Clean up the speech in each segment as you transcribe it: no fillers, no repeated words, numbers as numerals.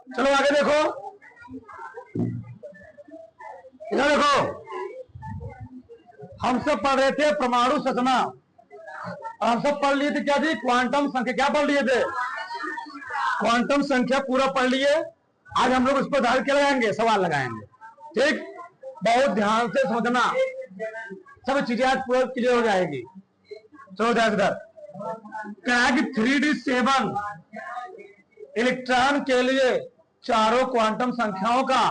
चलो आगे देखो, इधर देखो, हम सब पढ़ रहे थे परमाणु संरचना, और हम सब पढ़ लिए थे क्या थी, क्वांटम संख्या। क्या पढ़ लिए थे? क्वांटम संख्या पूरा पढ़ लिए। आज हम लोग उस पर ध्यान क्या लगाएंगे, सवाल लगाएंगे। ठीक, बहुत ध्यान से समझना, सब चीजें आज पूरा क्लियर हो जाएगी। चलो ध्यान इधर, क्या कि 3D7 इलेक्ट्रॉन के लिए चारों क्वांटम संख्याओं का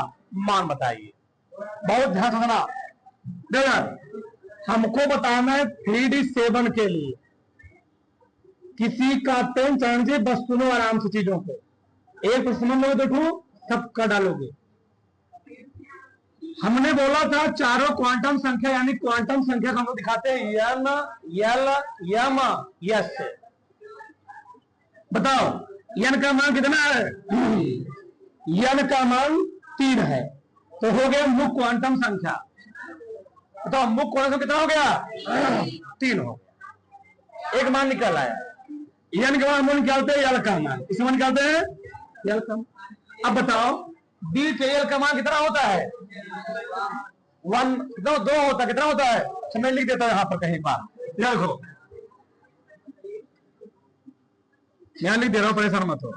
मान बताइए। बहुत ध्यान समझना। देखो, हमको बताना है 3D7 के लिए किसी का पेन चाहिए, बस सुनो आराम से चीजों को। एक प्रश्न समझ लोगे देखो, सब कर डालोगे। हमने बोला था चारों क्वांटम संख्या, यानी क्वांटम संख्या को हम लोग दिखाते हैं एन, एल, एम, एस से। बताओ एन का मान कितना है? एन का मान 3 है, तो हो गया मुख्य क्वांटम संख्या। बताओ मुख्य क्वांटम संख्या कितना हो गया? 3 हो गया। एक मान निकल आया। एन का मान निकालते हैं, एल का मान इस मान निकालते हैं, एल का। अब बताओ डी के एल का मान कितना होता है? 1, 2 होता है। कितना होता है? मैं लिख देता हूं यहां पर कहीं पर, देखो यहां लिख दे रहा हूं, परेशान मत हो।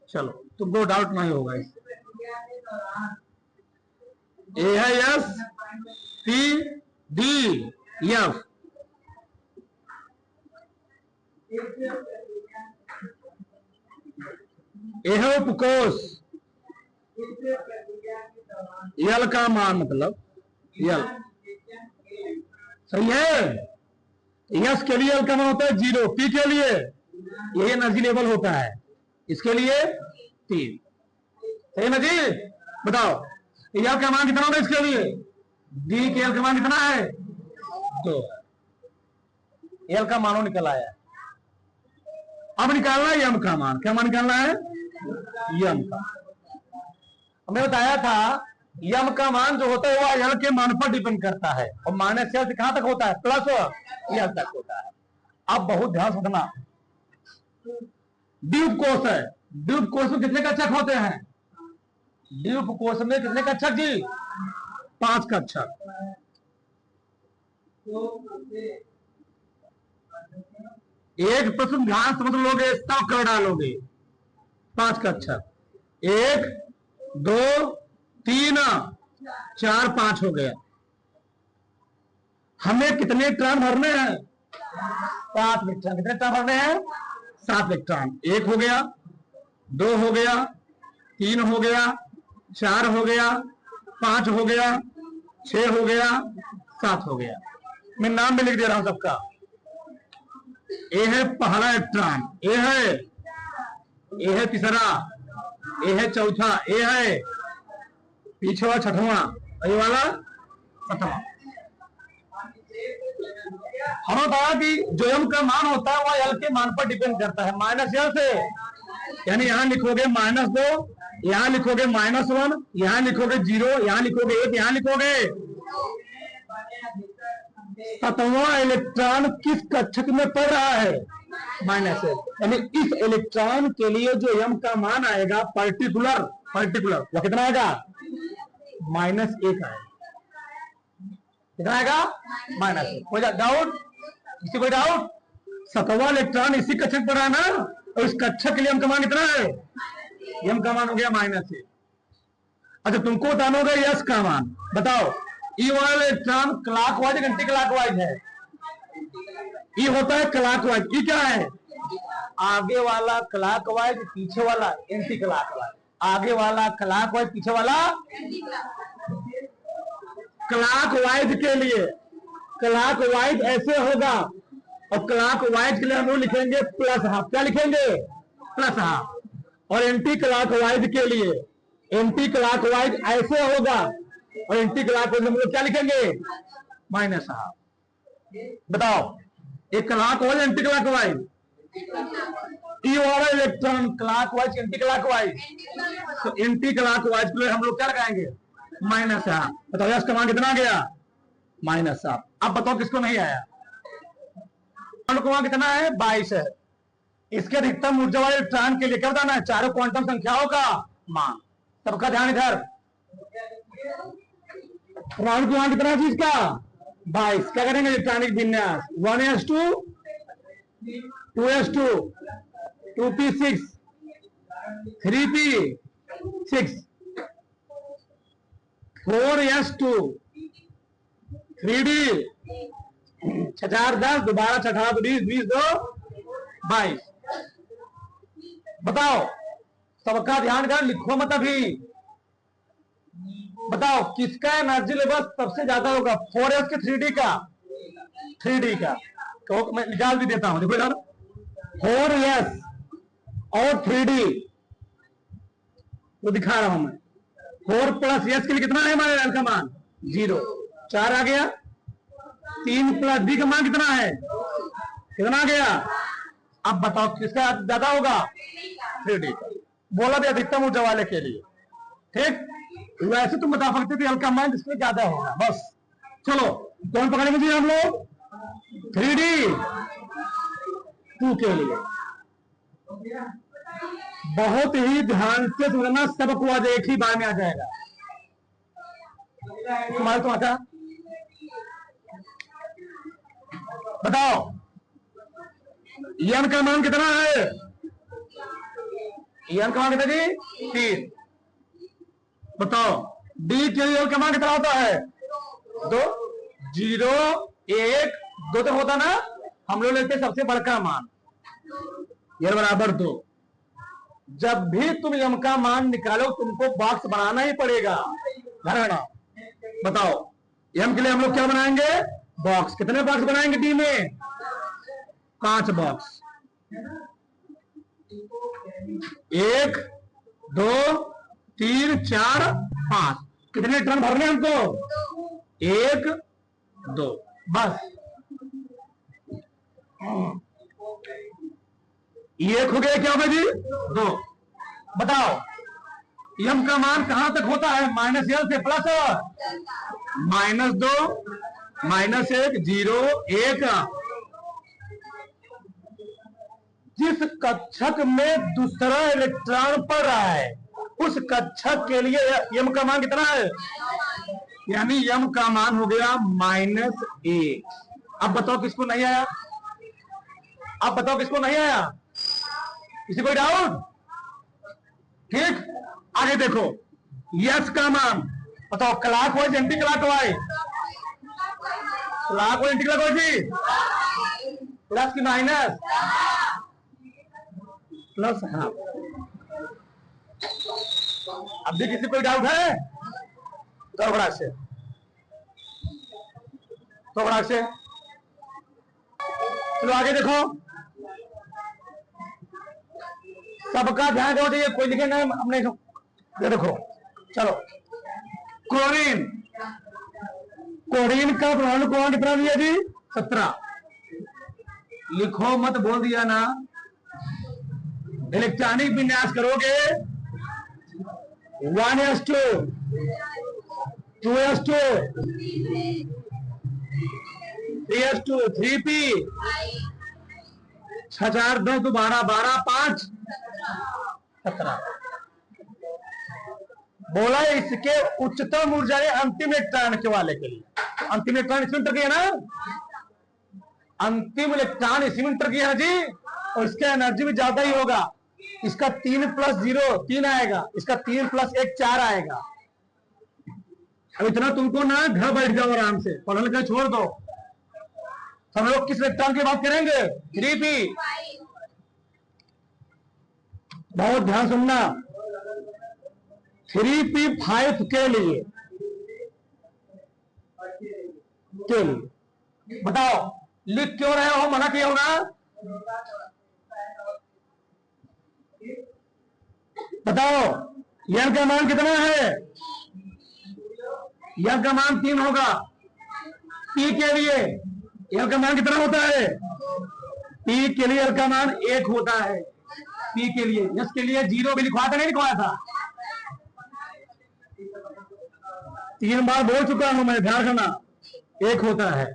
चलो तुमको डाउट नहीं होगा इससे। ए है एस, पी, डी, एफ। ए है उपकोष, एल का मान मतलब एल, सही है। एस के लिए एल का मान होता है 0, पी के लिए ये एनर्जी लेवल होता है, इसके लिए 3। सही ना जी? बताओ एल का मान कितना होगा इसके लिए? डी के एल का मान कितना है? 2। एल का मानो निकल आया। अब निकालना है यम का मान। क्या मान निकालना है? यम का। हमने बताया था यम का मान जो होता है वो एल के मान पर डिपेंड करता है, और माइनस एल से कहां तक होता है? प्लस एल तक होता है। अब बहुत ध्यान से सुनना। डी उपकोष है, डी उपकोष में कितने कक्षक होते हैं? डी उपकोष में कितने कक्षक जी? 5 कक्षक। एक प्रश्न ध्यान समझ लोगे, तब कर डालोगे। 5 कक्षक, 1, 2, 3, 4, 5 हो गया। हमें कितने इलेक्ट्रॉन भरने हैं? 7 इलेक्ट्रॉन। कितने इलेक्ट्रॉन भरने हैं? 7 इलेक्ट्रॉन। 1 हो गया, 2 हो गया, 3 हो गया, 4 हो गया, 5 हो गया, 6 हो गया, 7 हो गया। मैं नाम भी लिख दे रहा हूं सबका। ए है पहला इलेक्ट्रॉन, ए है तीसरा, ए है चौथा, ए है पीछे वाला छठवां, ये वाला 7वां। हमें बताया कि जो एम का मान होता है वह एल के मान पर डिपेंड करता है, माइनस एल से। यानी यहां लिखोगे -2, यहां लिखोगे -1, यहां लिखोगे 0, यहां लिखोगे 1, यहां लिखोगे 7वां इलेक्ट्रॉन किस कक्षक में पड़ रहा है? Minus L. यानी इस इलेक्ट्रॉन के लिए जो एम का मान आएगा पर्टिकुलर वो कितना आएगा? -1 आएगा। कितना आएगा? -1। कोई डाउट? किसी कोई डाउट? 7वां इलेक्ट्रॉन इसी कक्षक पर है ना, और इस कक्षक के लिए एम का मान कितना है? एम का मान हो गया -1। अच्छा तुमको बताना होगा यस का मान। बताओ ई वाला इलेक्ट्रॉन क्लॉकवाइज एंटी क्लॉकवाइज है? ई होता है क्लॉकवाइज। ई क्या है? आगे वाला क्लॉकवाइज, पीछे वाला एंटी क्लॉकवाइज। आगे वाला क्लॉकवाइज, पीछे वाला क्लॉकवाइज के लिए क्लॉकवाइज ऐसे होगा, और क्लॉकवाइज के लिए हम लोग लिखेंगे +½ क्या लिखेंगे? +½ और एंटी क्लॉकवाइज के लिए एंटी क्लॉकवाइज ऐसे होगा, और एंटी क्लॉकवाइज हम लोग क्या लिखेंगे? -½ बताओ एक क्लॉकवाइज एंटी क्लॉकवाइज। ई वाला इलेक्ट्रॉन क्लॉकवाइज एंटी क्लॉकवाइज, तो एंटी क्लॉकवाइज के लिए हम लोग क्या लगाएंगे? -½ बताओ यस का मान कितना आ गया? -½ अब बताओ किसको नहीं आया? का मान कितना है? 22 है। इसके अधिकतम ऊर्जा वाले इलेक्ट्रॉन के लिए क्या बताना है? चारों क्वांटम संख्याओं का मान। सबका ध्यान इधर। परमाणु क्रमांक कितना है इसका? 22। क्या करेंगे? इलेक्ट्रॉनिक विन्यास 1s2 2s2 2p6 3p6 4s2 3d 6 10 12 6 20 20 2 22। बताओ, सबका ध्यान कर, लिखो मत अभी। बताओ किसका एनर्जी लेवल सबसे ज्यादा होगा? 4s के 3d का? 3d का तो मैं निकाल भी देता हूं। देखो यार, 4s और 3d तो दिखा रहा हूं मैं। 4 प्लस s के लिए कितना है हमारे एल का मान? 0। 4 आ गया। 3 प्लस d का मान कितना है? कितना आ गया? अब बताओ किसका ज्यादा होगा? 3d का। बोला भी अधिकतम ऊर्जा वाले के लिए। ठीक, वैसे तुम बता सकते थे हल्का मान जिसमें ज्यादा होगा। बस चलो, कौन पकड़ेंगे जी हम लोग? 3d 2 के लिए। बहुत ही ध्यान से सुनना, सबको आज एक ही बार में आ जाएगा। तुम्हारे तो आता। बताओ n का मान कितना है? n का मान कितना जी? 3। बताओ d के लिए का मान कितना होता है? 2 0 1 2 तो होता ना। हम लोग लेते सबसे बड़का मान, ये बराबर 2। जब भी तुम m का मान निकालो तुमको बॉक्स बनाना ही पड़ेगा। धारणा बताओ, m के लिए हम लोग क्या बनाएंगे? बॉक्स। कितने बॉक्स बनाएंगे d में? 5 बॉक्स। 1 2 3 4 5। कितने टर्न भरने हमको? 1 2 बस। एक हो गया, क्या होगा जी? 2। बताओ m का मान कहां तक होता है? -l से प्लस -2 -1 0 1। जिस कक्षक में दूसरा इलेक्ट्रॉन पड़ रहा है उस कक्षक के लिए m का मान कितना है? यानी m का मान हो गया -1। अब बताओ किसको नहीं आया? अब बताओ किसको नहीं आया? किसी कोई डाउट? ठीक, आगे देखो। यस का मान बताओ, clockwise anti clockwise? Clockwise anti clockwise जी? प्लस की माइनस? प्लस। हाँ, अब भी किसी कोई डाउट है? तो बड़ा से चलो आगे देखो। सबका ध्यान रखो, चाहिए कोई लिखेगा हमने। ये देखो, चलो क्लोरीन। क्लोरीन का परमाणु क्रमांक कितना दिया जी? 17। लिखो मत, बोल दिया ना। इलेक्ट्रॉनिक विन्यास करोगे 1s2 2s2 3s2 3p 6 4 10 12 12 5 17। बोला इसके उच्चतम ऊर्जा है अंतिम इलेक्ट्रॉन के वाले के लिए। अंतिम इलेक्ट्रॉन इसमें इंटर किया ना? अंतिम इलेक्ट्रॉन इसमें इंटर किया जी, और इसका एनर्जी भी ज्यादा ही होगा। इसका 3 + 0 3 आएगा, इसका 3 + 1 4 आएगा। अब इतना तुमको ना घर बैठ जाओ आराम से, पढ़ लिखा छोड़ दो। हम लोग किस इलेक्ट्रॉन की बात करेंगे? 3p। बहुत ध्यान सुनना। 3p5 के लिए बताओ लिख क्यों रहे हो? मना किया होगा। बताओ n का मान कितना है? n का मान 3 होगा। p के लिए n का मान कितना होता है? p के लिए n का मान 1 होता है। p के लिए, s के लिए 0 भी लिखवाया था, नहीं लिखवाया था? 3 बार बोल चुका हूं मैं, ध्यान रखना। 1 होता है।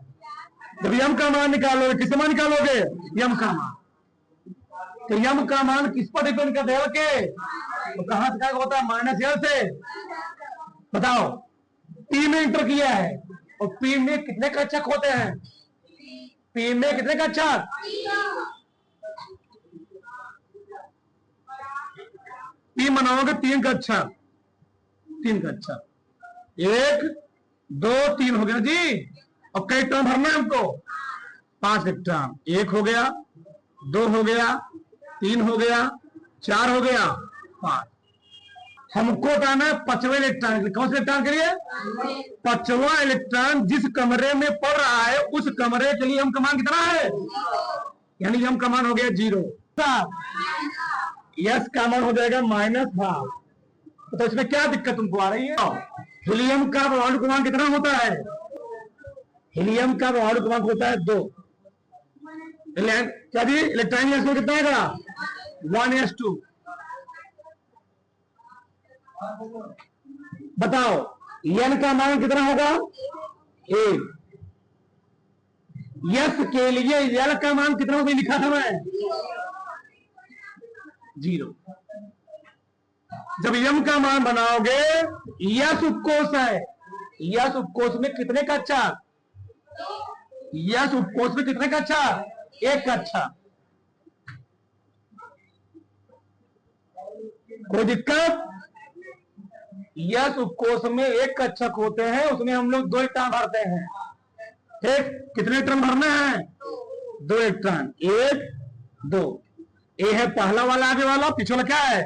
जब m का मान निकालोगे, किसका मान निकालोगे? m का मान। तो यम का मान किस पर डिपेंड करता है के? तो कहां से क्या होता है? माइनस एल से। बताओ, पी में इंटर किया है और पी में कितने कक्षक होते हैं? पी में कितने कक्षक? पी बनाओगे 3 कक्षक, 3 कक्षक, 1 2 3 हो गया जी। और कई टर्म भरना है हमको? 5 टर्म। 1 हो गया, 2 हो गया, 3 हो गया, 4 हो गया, 5। हमको हटाना है 5वां इलेक्ट्रॉन। कौन से इलेक्ट्रॉन के लिए? 5वां इलेक्ट्रॉन जिस कमरे में पड़ रहा है उस कमरे के लिए हम का मान कितना है? यानी हम का मान हो गया 0। यस का मान हो जाएगा -12। तो इसमें क्या दिक्कत तुमको आ रही है? हीलियम का परमाणु क्रमांक कितना होता है? हीलियम का परमाणु क्रमांक होता है 2। क्या जी? इलेक्ट्रॉन गैस में कितना आएगा? 1s2। बताओ n का मान कितना होगा? 1। यस के लिए l का मान कितना होगा लिखा था मैं? 0। जब यम का मान बनाओगे, यस उपकोष है, यस उपकोष में कितने कक्षक? यस उपकोष में कितने कक्षक? 1 कक्षक। कोई दिक्कत? यस उपकोष में 1 कक्षक होते हैं, उसमें हम लोग 2 इलेक्ट्रॉन भरते हैं। ठीक, कितने इलेक्ट्रॉन भरने हैं? 2 इलेक्ट्रॉन, 1 2। ए है पहला वाला, आगे वाला, पीछे वाला क्या है?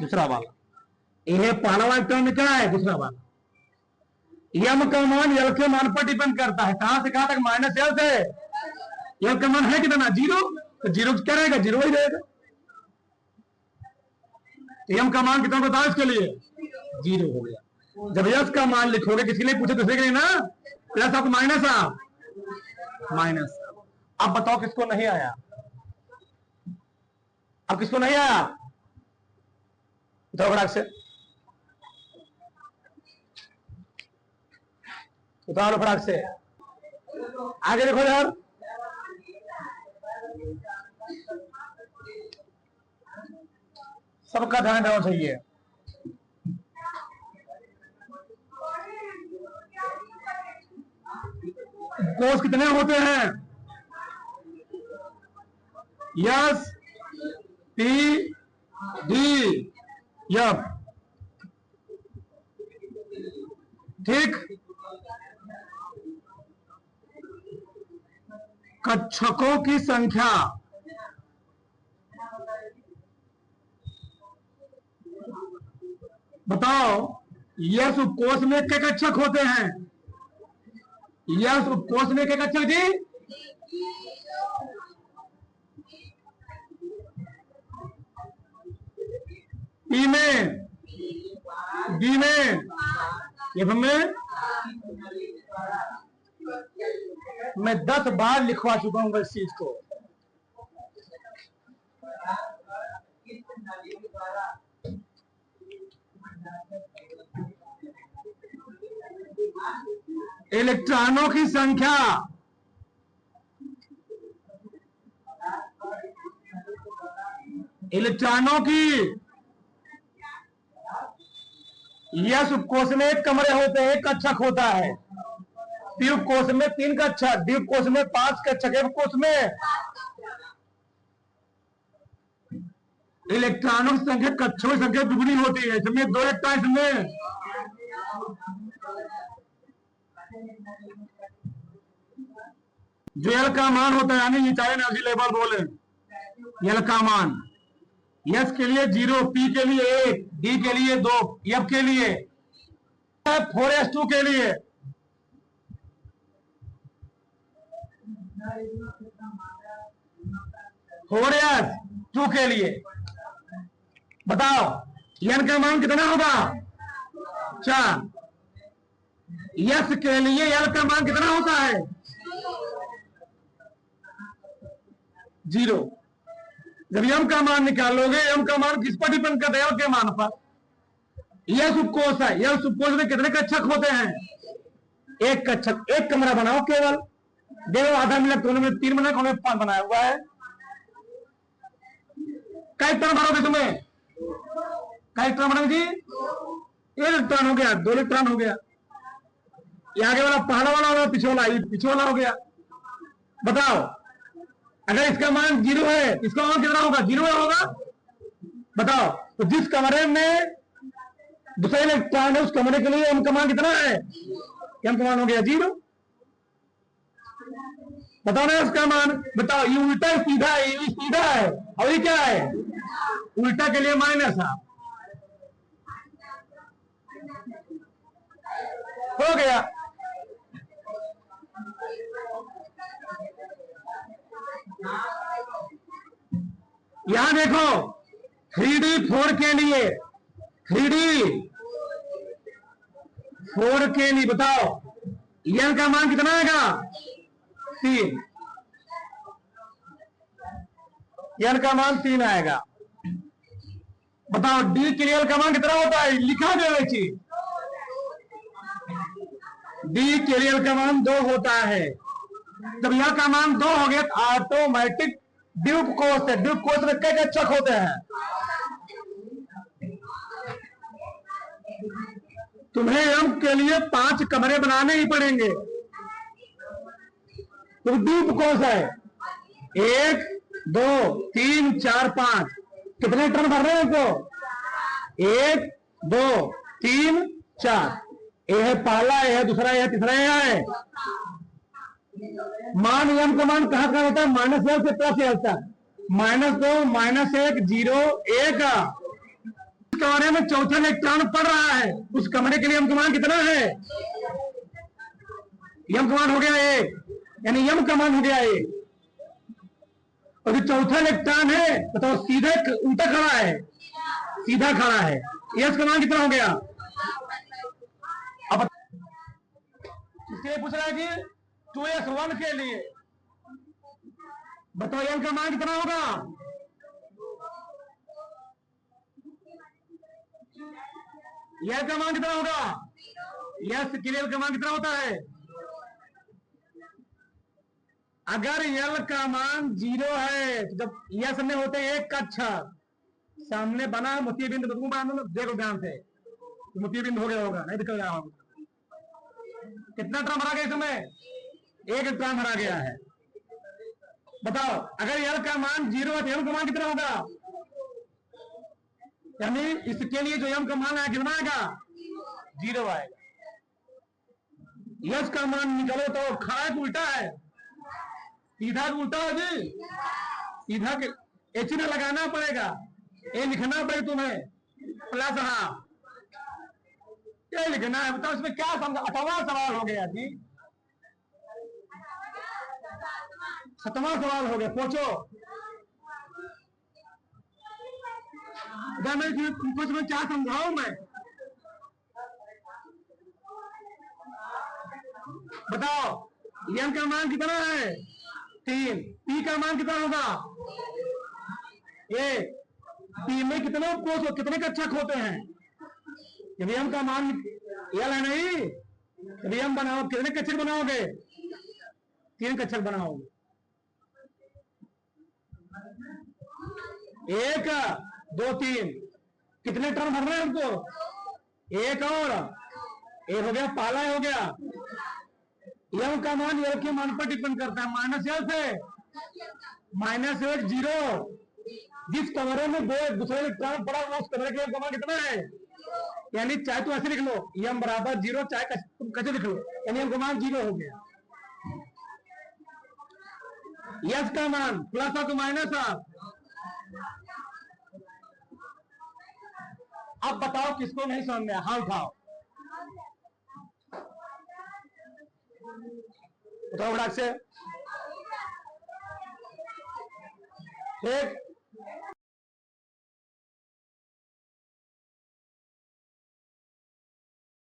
दूसरा वाला। ए है पहला वाला इलेक्ट्रॉन में क्या है? दूसरा वाला। यम का मान यल के मान पर डिपेंड करता है। कहां से कहां तक? -L से। यल का मान है कितना? 0। तो 0 क्या रहेगा? 0 ही रहेगा। यम का मान कितना बताओ इसके लिए? 0 हो गया। जब यस का मान लिखोगे, किसी लिए पूछे दूसरे के लिए ना, प्लस आप माइनस माइनस। अब बताओ किसको नहीं आया? अब किसको नहीं आया? बताओ फटाक से, उतारो फटाक से। आगे देखो यार, सबका ध्यान देना चाहिए। कोष कितने होते हैं? Yes, P, D, F. ठीक, कक्षकों की संख्या बताओ। यस उपकोष में कितने कक्षक होते हैं? यस उपकोष में कितने कक्षक जी? पी में, डी में, एफ में। मैं 10 बार लिखवा चुका हूं इस चीज को। इलेक्ट्रॉनों की संख्या इलेक्ट्रॉनों की यस उपकोष में 1 कमरे होते हैं, 1 कक्षक होता है। पी उपकोष में 3 कक्षक, डी उपकोष में 5 कक्षक, एफ उपकोष में। इलेक्ट्रॉनों की संख्या कक्षों की संख्या दुगनी होती है। इसमें 2 इलेक्ट्रॉन, इसमें जो एल का मान होता है, यानी इंचार्ज एनर्जी लेवल बोले, एल का मान यस के लिए 0, पी के लिए 1, डी के लिए 2, एफ के लिए 4s2 के लिए 4s2 के लिए। बताओ एन का मान कितना होगा? 4। यस के लिए एल का मान कितना होता है? 0। जब यम का मान निकालोगे, यम का मान किस पर डिपेंड करता है? एल के मान पर। यस उपकोष है, यस उपकोष में कितने कक्षक होते हैं? 1 कक्षक। 1 कमरा बनाओ केवल। देखो आधा मिनट, दोनों में 3 बना, 5 बनाया हुआ है। कई इलेक्ट्रॉन भरोगे तुम्हें? कई इलेक्ट्रॉन भरोगे जी? एक इलेक्ट्रॉन हो गया, दो इलेक्ट्रॉन हो गया, ये आगे वाला पहला वाला होगा, पीछे वाला ये पीछे वाला हो गया। बताओ अगर इसका मान 0 है, इसका मान कितना होगा? 0 होगा। बताओ तो जिस कमरे में दूसरा इलेक्ट्रॉन है उस कमरे के लिए m का मान कितना है? m का मान हो गया 0। बताओ ना इसका मान। बताओ ये उल्टा सीधा है, ये सीधा है और ये क्या है? उल्टा के लिए माइनस है। हो गया। यहां देखो 3D4 के लिए, 3D4 के लिए बताओ n का मान कितना आएगा? 3। n का मान 3 आएगा। बताओ डी के लिए का मान कितना होता है? लिखा जो है चीज, डी के लिए का मान 2 होता है। जब यह का मान 2 हो गया तो ऑटोमेटिक ड्यूब कोष है। ड्यूब कोष में कई कक्षक होते हैं। तुम्हें m के लिए 5 कमरे बनाने ही पड़ेंगे। तो ड्यूब कोष है 1 2 3 4 5। कितने टर्न भर रहे हैं इनको? 1 2 3 4। ये है पहला, ये है दूसरा, ये है तीसरा, ये है। मान m का मान कहां कहां होता है? -1 से +1 तक। -2 -1 0 1। कमरे में चौथा इलेक्ट्रॉन पड़ रहा है, उस कमरे के लिए m का मान कितना है? m का मान हो गया 1, यानी m का मान हो गया 1। और जो चौथा इलेक्ट्रॉन है बताओ सीधे उल्टा खड़ा है, सीधा खड़ा है, s का मान कितना हो गया? अब इसलिए पूछ रहा है कि 2s1 के लिए बताओ n का मान कितना होगा? यह का मान कितना होगा? यस के लिए का मान कितना होता है? अगर यल का मान 0 है तो जब यस में होते हैं एक कक्षक, सामने बना मोती बिंदु, देखो ध्यान से, मोती बिंदु हो गया होगा, नहीं दिख रहा होगा। कितना टर्म भरा गया इसमें? एक टर्म भरा गया है। बताओ अगर यल का मान 0 है तो एम का मान कितना होगा? यानी इसके लिए जो एम का मान आया कितना आएगा? 0 आएगा। यस का मान निकालो तो खड़ा है उल्टा है? सीधा उल्टा है जी, सीधा के एच में लगाना पड़ेगा, ए लिखना पड़ेगा तुम्हें प्लस हाफ, ये लिखना है। बताओ इसमें क्या समझा? 8वां सवाल हो गया जी, 7वां सवाल हो गया। पूछो कुछ में क्या समझाऊं मैं? बताओ एम का मान कितना है? 3। पी का मान कितना होगा? ए पी में कितने कोष, कितने कक्षक होते हैं? जब एम का मान एल है नहीं, जब एम बनाओ कितने कक्षक बनाओगे? 3 कक्षक बनाओगे। 1 2 3। कितने टर्म भर रहे हैं हमको? 1 और एक हो गया, पहला हो गया। एम का मान यल के मान पर डिपेंड करता है। -1 से -1 0। जिस कमरे में दो दूसरे इलेक्ट्रॉन पड़ा हुआ उस कमरे के मान कितना है? यानी चाहे तो ऐसे लिख लो एम बराबर 0, चाहे तुम कैसे लिख लो, यानी एम का मान 0 हो गया। यस का मान प्लस और तो माइनस। अब बताओ किसको नहीं समझ में? हाँ उठाओ, उठाओ फटाक से। ठीक,